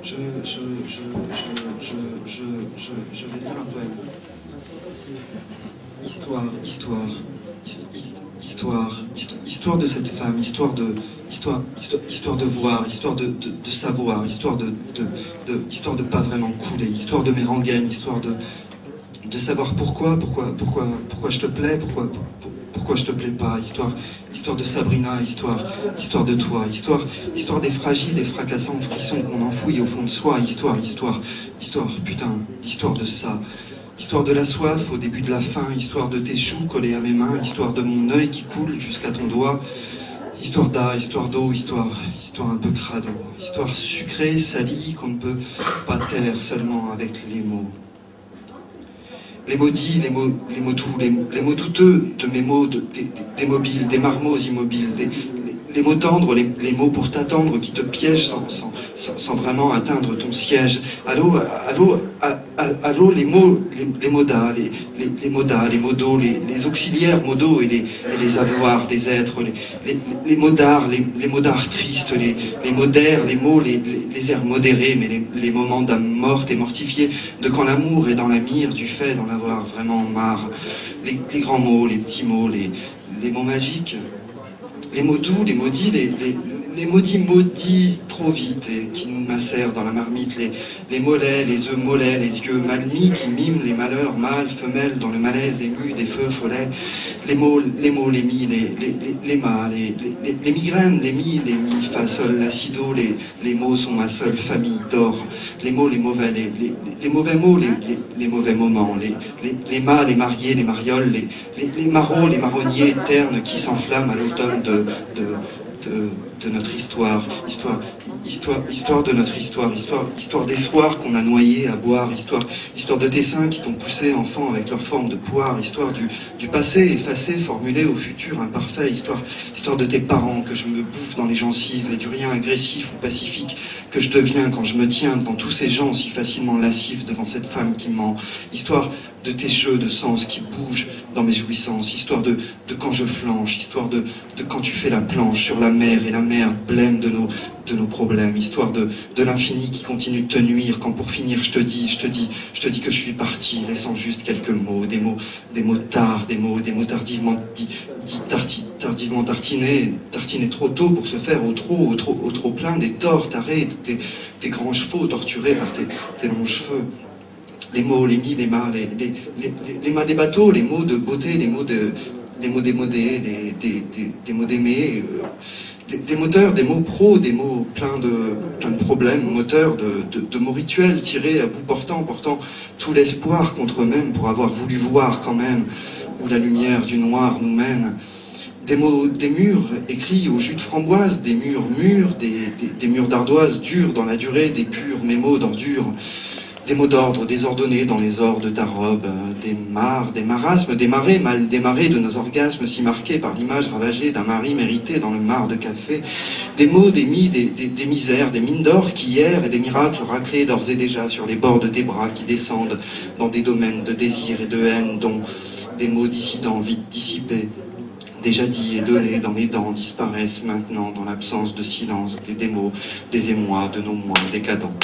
je vais dire un poème. Histoire de cette femme, histoire de voir, histoire de savoir, histoire de pas vraiment couler, histoire de mes rengaines, histoire de savoir pourquoi je te plais, pourquoi je te plais pas, histoire de Sabrina, histoire de toi, histoire des fragiles et fracassants frissons qu'on enfouit au fond de soi, histoire, putain, histoire de ça. Histoire de la soif au début de la faim, histoire de tes choux collés à mes mains, histoire de mon œil qui coule jusqu'à ton doigt, histoire histoire d'eau, histoire un peu crado, histoire sucrée, salie, qu'on ne peut pas taire seulement avec les mots. Les maudits, les mots douteux de mes mots, des mobiles, des marmots immobiles, les mots tendres, les mots pour t'attendre qui te piègent sans vraiment atteindre ton siège. Allô, les modas, les modas, les modos, les auxiliaires modos et les avoirs des êtres, les modards tristes, les modères, les mots, les airs modérés, mais les moments d'âme morte et mortifiée, de quand l'amour est dans la mire du fait d'en avoir vraiment marre. Les grands mots, les petits mots, les mots magiques, les mots doux, les maudits, les maudits trop vite et qui nous macèrent dans la marmite, les mollets, les œufs mollets, les yeux mal mis qui miment les malheurs mâles, femelles dans le malaise ému des feux follets, les mots, les mi, les mâts, les migraines, les mi, fa, sol, l'acido, les mots sont ma seule famille d'or, les mots, les mauvais, les mauvais mots, les mauvais moments, les mâts, les mariés, les marioles, les marauds, les marronniers ternes qui s'enflamment à l'automne de notre histoire de notre histoire des soirs qu'on a noyés à boire, histoire de tes seins qui t'ont poussé enfant avec leur forme de poire, histoire du passé effacé, formulé au futur imparfait, histoire de tes parents que je me bouffe dans les gencives et du rien agressif ou pacifique que je deviens quand je me tiens devant tous ces gens si facilement lascifs devant cette femme qui ment, histoire de tes jeux de sens qui bougent dans mes jouissances, histoire de quand je flanche, histoire de quand tu fais la planche sur la mer et la mer blême de nos problèmes, histoire de l'infini qui continue de te nuire quand pour finir je te dis que je suis parti laissant juste quelques mots, des mots tard, des mots tardivement tardivement tartinés trop tôt pour se faire au trop plein des torts tarés, des grands chevaux torturés par tes longs cheveux. Les mots, les mi, les mâts, les mâts des bateaux, les mots de beauté, les mots démodés, des mots d'aimer, des moteurs, des mots pros, des mots pleins de problèmes, moteurs de mots rituels tirés à bout portant tout l'espoir contre eux-mêmes pour avoir voulu voir quand même où la lumière du noir nous mène. Des mots, des murs écrits au jus de framboise, des murs mûrs, des murs d'ardoise durs dans la durée, des purs mémos d'ordures. Des mots d'ordre désordonnés dans les ors de ta robe, des mares, des marasmes, des marées mal démarrés de nos orgasmes si marqués par l'image ravagée d'un mari mérité dans le mar de café, des mots, des misères, des mines d'or qui hier et des miracles raclés d'ores et déjà sur les bords de tes bras qui descendent dans des domaines de désir et de haine dont des mots dissidents vite dissipés, déjà dits et donnés dans mes dents disparaissent maintenant dans l'absence de silence des mots, des émois de nos mois décadents.